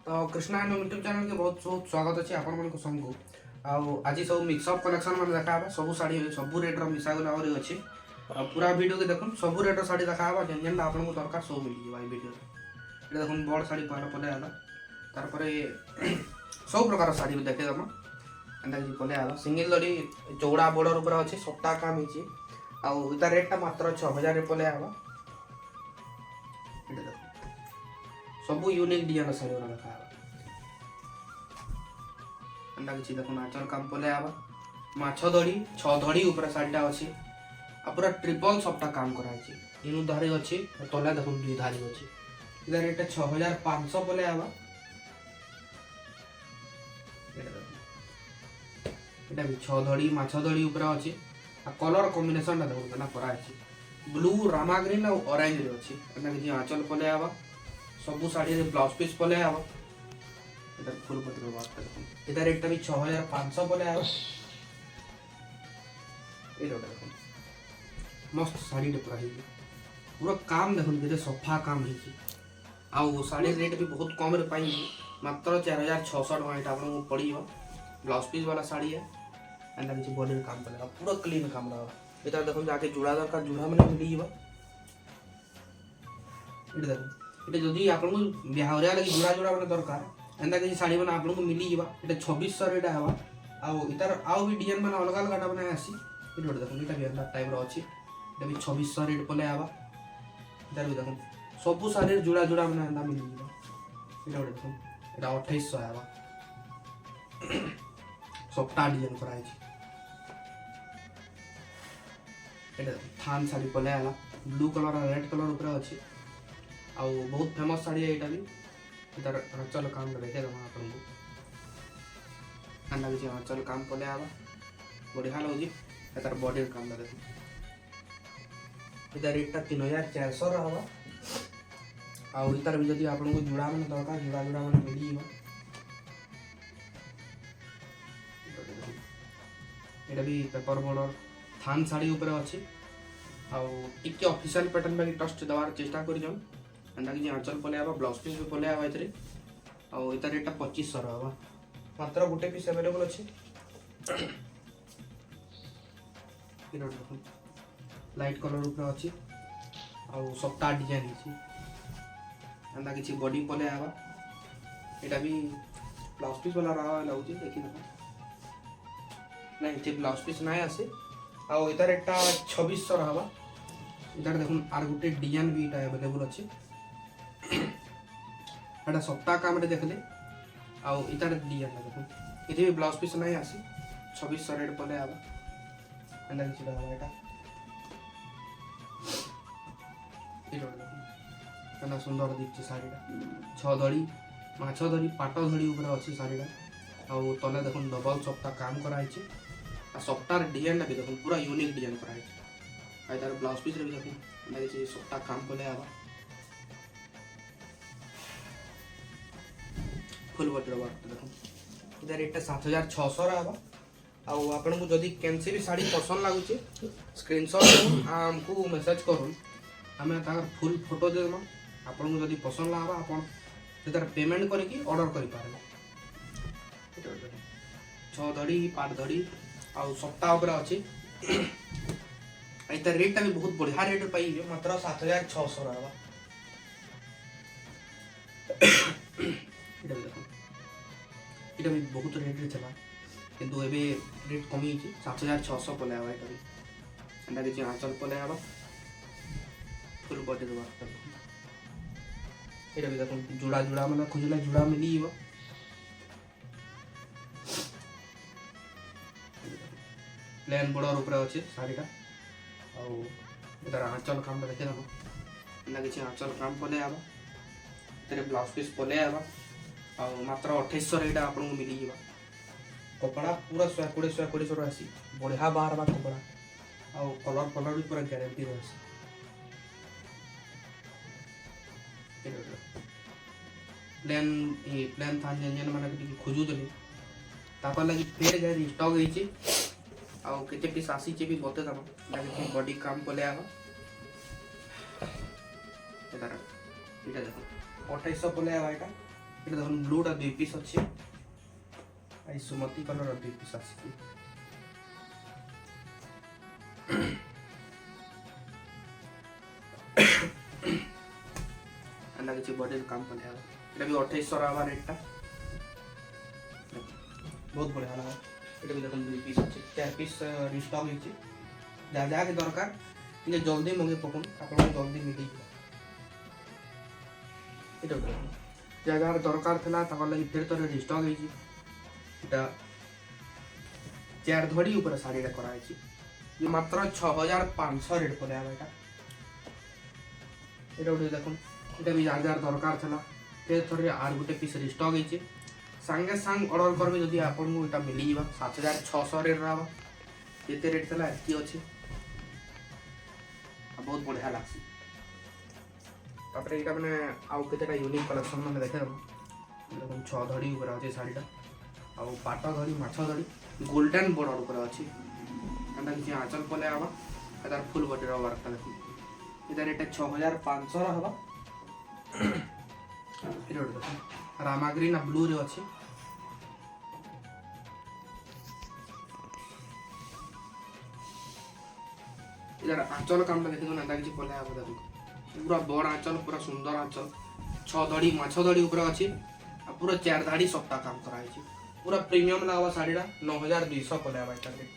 तो Krishna YouTube channel के बहुत बहुत स्वागत अच्छे आपण सबको आज सब मिक्सअप कलेक्शन मैंने देखा सब शाढ़ी सब रेट्र मिसा गला अच्छे पूरा वीडियो के देखुन सब रेट्र शाढ़ी देखा जेन जेनटा आपको दरकार सब मिल जाए वीडियो ये देखुन बड़ शाढ़ी पहले पले आला तार सब प्रकार शाढ़ी भी देखे देमा एंता कि पले आला सिंगल दड़ी चौड़ा बॉर्डर ऊपर अच्छे सप्ताह काम होइए आउ इता रेट मात्र 6000 रे पले आवा सब यूनिक डिजाइन शाढ़ी वाला देखा एंता कि देखुन आचल काम पले आवा माछ धड़ी 6 धड़ी ऊपर शाढ़ीटा अच्छी आ पूरा ट्रिपल सबटा काम कराई इनु धारी अच्छी तले देखुन 2 धारी अच्छी इधर रेट 6500 पले आवा एटा भी 6 धड़ी माछ धड़ी ऊपर अच्छी आ कलर कॉम्बिनेशन टा देखुन ना कराई ब्लू रामा ग्रीन और ऑरेंज रे अच्छी एटा कि आंचल पले आवा सब साड़ी रे ब्लाउज पीस पले आवा इधर फुल पत्र बात देखुन इधर रेट भी 6500 पले आवा ए रोड देखुन मस्त साड़ी रे पूरा काम देखुन केते सफा काम हिची आउ साड़ी रेट भी बहुत कम रे पाई मात्र 4600 टका एटा आपन पड़ियो ब्लाउज पीस वाला साड़ी है एंदा किछि बॉडी रे काम पड़ेगा पूरा क्लीन काम रहा इधर देखुन जाके जुड़ा दरकार जुड़ा माने मिली जीवा इधर देखुन इटे जदि आपन बिहावरिया लगी जुड़ा जुड़ा माने दरकार एंदा किछि साड़ी माने आपन को मिली जीवा इटे 2600 रेट हवा आउ इधर आउ भी डिजाइन माने अलग अलग माने आसी इधर देखुन इटा भी अंडा टाइप रो अछि इटा भी 2600 रेट पले आवा इधर भी देखुन सब साड़ी जुड़ा जुड़ा माने अंडा मिली जीवा इटा देखुन इटा 2800 आवा सबटा डिजाइन कराई छी इटा थान साड़ी पले आला ब्लू कलर और रेड कलर ऊपर अछि आउ बहुत फेमस साड़ी है एटा भी इधर आंचल काम देखे दमा आपन को अंडा कि आंचल काम पले आवा बढ़िया लगी इधर बॉडी काम देखो इधर रेट 3400 रहवा आउ इधर भी जदी आपन को जुड़ा मन दरकार जुड़ा जुड़ा मन मिली जीवा एटा भी पेपर बॉर्डर थान साड़ी ऊपर अछि आउ टिके ऑफिशियल पैटर्न में टस्ट दवार चेष्टा करि जन अंडा कि आंचल पले आवा ब्लाउज पीस भी पले आवा इतरे आउ इधर रेट 2500 रहवा मात्र गुटे पीस अवेलेबल अछि लाइट कलर ऊपर अछि आउ सप्ता डिजाइन अछि अंडा कि बॉडी पले आवा एटा भी ब्लाउज पीस वाला रहा लाउची देखि न नहीं ठीक ब्लाउज पीस नहीं आसे आउ इधर एटा 2600 रहवा इधर देखुन आर गुटे डिजाइन भी इटा अवेलेबल अछि एटा सप्ताह काम रे देखले आउ इधर डिजाइन देखुन इथे भी ब्लाउज पीस नहीं आसी 2600 रेट पले आवा अंदर किछि रहवा एटा इरो देखुन केना सुंदर दिखछि साड़ीटा 6 धड़ी माछ धड़ी पाट धड़ी ऊपर अछि साड़ीटा आउ तले देखुन डबल सप्ताह काम कराई छी आ सप्ताह डिजाइन भी देखो पूरा यूनिक डिजाइन कराई आ इधर ब्लाउज पीस रे भी देखो लागे छै सप्ताह काम पले आवा फुल बॉडी वर्क देखो इधर रेट 7600 रा आवा आ आपन को जदी केनसी भी साड़ी पसंद लागु छै स्क्रीनशॉट हमको मैसेज करूँ हमें ताकर फुल फोटो दे देमा आपन को जदी पसंद लावा आपन इधर पेमेंट करके ऑर्डर करि पारे 6 धड़ी 5 धड़ी आउ सप्ताह ऊपर अछि इधर रेट भी बहुत बढ़िया रेट पाई मात्र 7600 रहवा इधर भी बहुत रेट रे चला किंतु एबे रेट कमी छी 7600 पले आवा इधर अंडा के आंचल पले आवा फुल बॉडी रे वर्क इधर भी देखो जुड़ा जुड़ा मतलब खुजला जुड़ा मिली जीवा प्लेन बॉर्डर ऊपर अच्छे साड़ीटा आउ इधर आंचल काम देखे दम ना कि आंचल काम पले आवा इधर ब्लाउज पीस पले आवा आउ मात्र 2800 रेटा आपन को मिली जीवा कपड़ा पूरा 120 आसी बढ़िया बाहर बा कपड़ा आउ कलर भी पूरा गारंटी रहसी प्लेन था जेन माने कि खोजु दली तापर लगी फेर गाड़ी स्टॉक होई आउ केते पीस आसी भी बते दम लागे बॉडी काम पले आवा इधर इटा देखो 2800 पले आवा इटा এটা দেখুন ব্লুটা 2 পিস আছে এই সুমতি কলর 2 পিস আছে एंता किसी बॉडी काम पड़े এটা भी 2800 आवा रेटटा बहुत बढ़िया लगा এটা भी দেখুন 2 পিস আছে 4 পিস রিস্টক হইছে যা যা के দরকার যে জলদি মগে পকুন আপনার জলদি মিলি এটা দেখুন যা যা দরকার থিলা তাকর লাগি ফের তোরে রিস্টক হইছে এটা 4 ধড়ি ऊपर শাড়িটা করা হইছে ये मात्र 6500 रेट पड़े এটা এটা উঠে দেখুন এটা भी যার যার দরকার থিলা ফের তোরে আর গোটে পিস রিস্টক হইছে संगे संग ऑर्डर करबे जदि आपन को एटा मिली जीवा 7600 रेट रहबा केते रेट थला की अछि बहुत बढ़िया लागसी तापर एटा माने आउ केतेटा यूनिक कलेक्शन माने देखे देखो 6 धड़ी ऊपर अछि साड़ीटा आउ पाटा धड़ी माछा धड़ी गोल्डन बॉर्डर ऊपर अछि अंदा कि आंचल पले आवा एदार फुल बॉडी रो वर्क देखो इधर रेट 6500 रहबा इधर देखो रामा ग्रीन आ ब्लू रे अछि इधर आंचल काम देखि तो नंदा किछि पले आबो देखो पूरा बड़ आंचल पूरा सुंदर आंचल 6 धड़ी माछ धड़ी ऊपर अछि आ पूरा 4 धाड़ी सप्ता काम कराइ छी पूरा प्रीमियम लागबा साड़ीडा 9200 पले आबा एटा रेट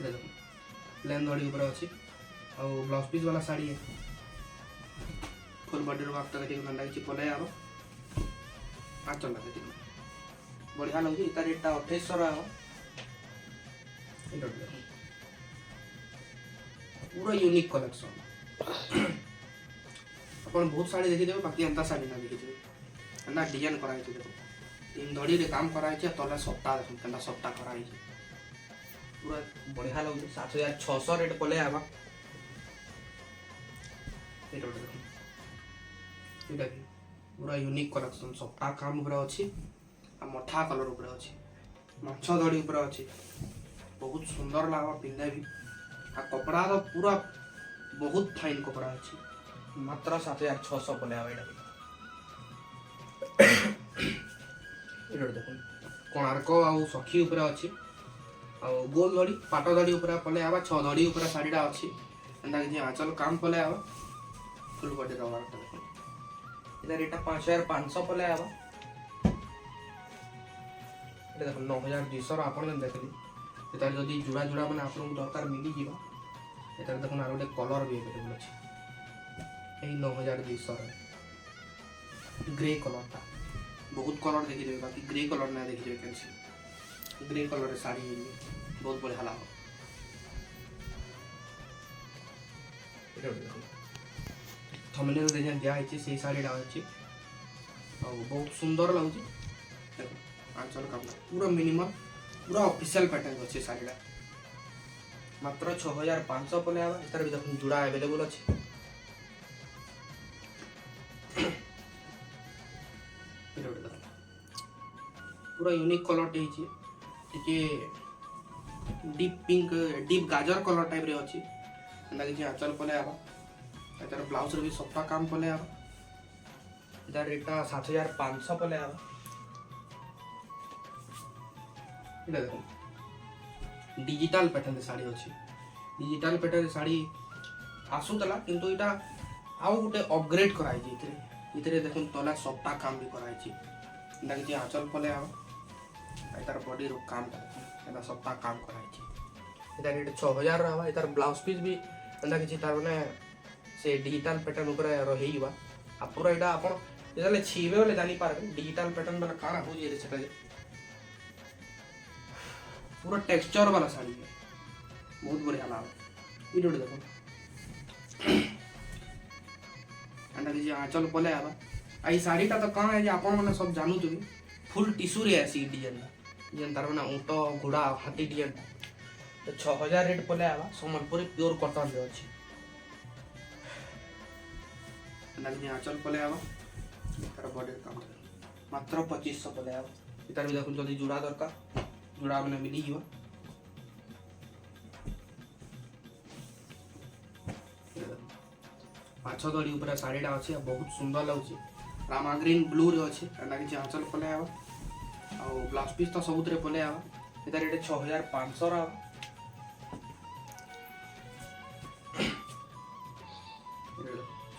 देखो प्लेन धड़ी ऊपर अछि आ ब्लाउज पीस वाला साड़ी है फुल बॉडी रो आपटा देखि नंदा किछि पले आबो आंचल देखि बढ़िया लगि इता रेटटा 2800 रहबा पूरा यूनिक कलेक्शन अपन बहुत साड़ी देखि देबे बाकी अंता साड़ी ना देखि देबे अंदा डिजाइन कराइ छै देखो तीन धड़ी रे काम कराइ छै तले सप्ताह देखो केना सप्ताह कराइ छै पूरा बढ़िया लग 7600 रेट पले आबा एटा देखो एटा पूरा यूनिक कलेक्शन सप्ताह काम ऊपर अछि आ मठा कलर ऊपर अछि माछ धड़ी ऊपर अछि बहुत सुंदर लागबा पिंधे भी आ कपड़ा तो पूरा बहुत फाइन कपड़ा अछि मात्र 7600 पले आवे एटा एटा देखो कोणार्क आ सखी ऊपर अछि आ गोल धड़ी पाट धड़ी ऊपर पले आवा 6 धड़ी ऊपर साड़ीडा अछि एंदा कि आंचल काम पले आवा फुल बॉडी रो वर्क देखो इधर एटा 5500 पले आवा एटा देखो 9200 आपन देखली एतार जदि जुड़ा जुड़ा माने आपन दरकार मिली जीवा एतार देखो आरो गोटे कलर भी अवेलेबल अछि एई 9200 रे ग्रे कलरटा बहुत कलर देखि देबे बाकी ग्रे कलर ना देखि देबे कैसे ग्रे कलर रे साड़ी मिली बहुत बढ़िया लागो एटा देखो थंबनेल रे दिया अछि से साड़ीडा अछि आ बहुत सुंदर लागुची देखो आंचल काम पूरा मिनिमम पूरा ऑफिशियल पैटर्न अच्छे साड़ीडा मात्र 6500 पले आवा इतर भी देखो जुड़ा अवेलेबल अछि पूरा यूनिक कलर टे हिची टिके डीप पिंक डीप गाजर कलर टाइप रे अछि एंदा कि आंचल पले आवा इतर ब्लाउज रे भी सफ्टा काम पले आवा इतर रेटा 7500 पले आवा इधर देखो डिजिटल पैटर्न साड़ी अछि डिजिटल पैटर्न साड़ी आसुतला किंतु इटा आउ गुटे अपग्रेड कराइ छै इतरे देखो तला सप्ता काम भी कराइ छै एंदा कि आंचल पले आवा इतर बॉडी रो काम एंदा सप्ता काम कराइ छै इधर रेट 6000 रहबा इतर ब्लाउज पीस भी एंदा कि तार माने से डिजिटल पैटर्न ऊपर रहिबा आ पूरा इटा अपन जले छीबे वाले जानि पारबे डिजिटल पैटर्न वाला काना हो जे सेटा पूरा टेक्सचर वाला साड़ी है बहुत बढ़िया लाग इडो देखो अंडा कि आंचल पले आबा आई साड़ीटा तो कौन है जे आपन माने सब जानू तुबी फुल टिश्यू रे आसी डिजाइन जेन तार माने ऊंट घोड़ा हाथी डिजाइन तो 6000 रेट पले आबा संबलपुरी प्योर कॉटन रे अछि अंडा कि आंचल पले आबा तार बॉडी काम मात्र 2500 पले आबा इतार भी देखो जल्दी जुड़ा दरकार जुड़ा मैंने मिली जीवा माछ दड़ी ऊपर शाढ़ीटा अच्छी बहुत सुंदर लगुच रामा ग्रीन ब्लू रे अच्छे एंटा किसी आंचल पले आवा आउ ब्लाउज पीस तो सबुतरे पले आवा इधर रेट 6500 रा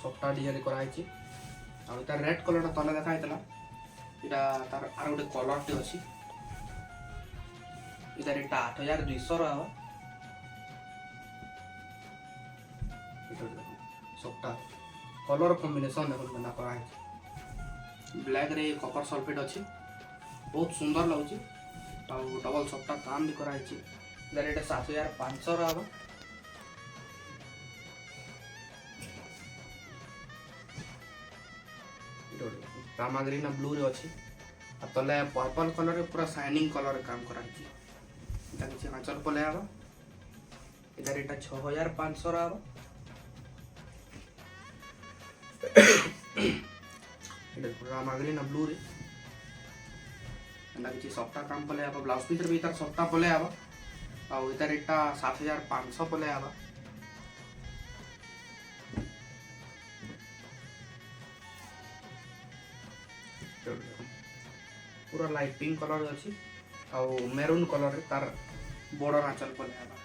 सबटा डिजाइन कराई आ इतार रेड कलर तले देखाइला इटा तार आर गोटे कलर टे अच्छी इधर एटा 8200 रा सबटा कलर कॉम्बिनेशन देखो ना कराई ब्लैक रे कपर सल्फेट अच्छी बहुत सुंदर लगुच डबल सबटा काम भी कराई इधर एटा 7500 रा रामा ग्रीन ब्लू रे अच्छी आ तले पर्पल कलर पूरा शाइनिंग कलर काम कराई इटा किसी आंचल पले आवा इधर एटा 6500 रा रामा ग्रीन ब्लू रे एंटा किसी सफ्टा काम पले आवा ब्लाउज पीस रे भी इधर सफ्टा पले आवा आ इधर एटा 7500 पले आवा पूरा लाइट पिंक कलर अच्छी आउ मेरून कलर तार बॉर्डर आंचल पले आवा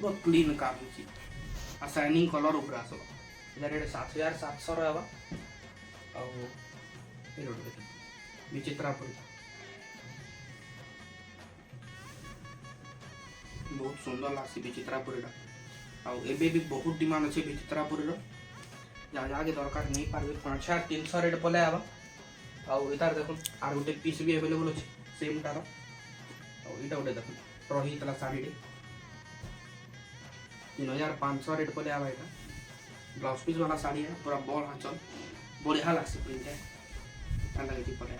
बहुत क्लीन काम होची आ शाइनिंग कलर ऊपर आसो इधर एटा 7700 रा आउ विचित्रापुरी बहुत सुंदर लासी विचित्रापुरी आउ एबे भी बहुत डिमांड अच्छे विचित्रापुरी जहाँ जहाँ के दरकार नहीं पारे 5300 रेट पले आवा आउ इतार देखो आर गोटे पीस भी अवेलेबल अच्छे सेम टार आईटा गोटे देखो रही शाढ़ी 3500 रेट पले आवा यहाँ ब्लाउज पीस वाला शाढ़ी है पूरा बॉल आंचल बढ़िया लगसी प्रिंट पले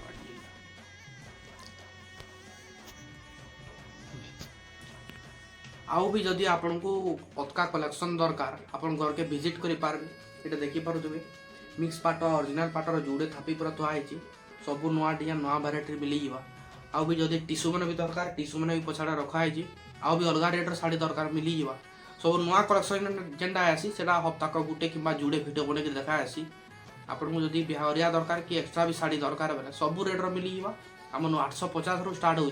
आउ भी जदि आपन को पतका कलेक्शन दरकार आपन घर के विजिट करि पारबे एटा देखि पारुथबे मिक्स पाट ओरिजिनल पाटर जोड़े थापी पूरा थुआ है सब नुआ डिजाइन नुआ भेराइटी मिल जावा आउ भी जदि टिश्यू मैंने भी दरकार टिश्यू मैंने भी पछाड़ा रखाई आउ भी अलग रेट शाढ़ी दरकार मिल जावा सब नुआ कलेक्शन जेनटा आसी सेटा हप्ताक गुटे कि जुड़े भिड बन देखा आसी आपन को जदि बिहारिया दरकार कि एक्स्ट्रा भी शाढ़ी दरकार बेले सब रेट्र मिल जावा आम 850 रु स्टार्ट हो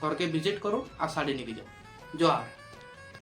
घर के विजिट करो आ शाढ़ी निकल जाओ जोहार।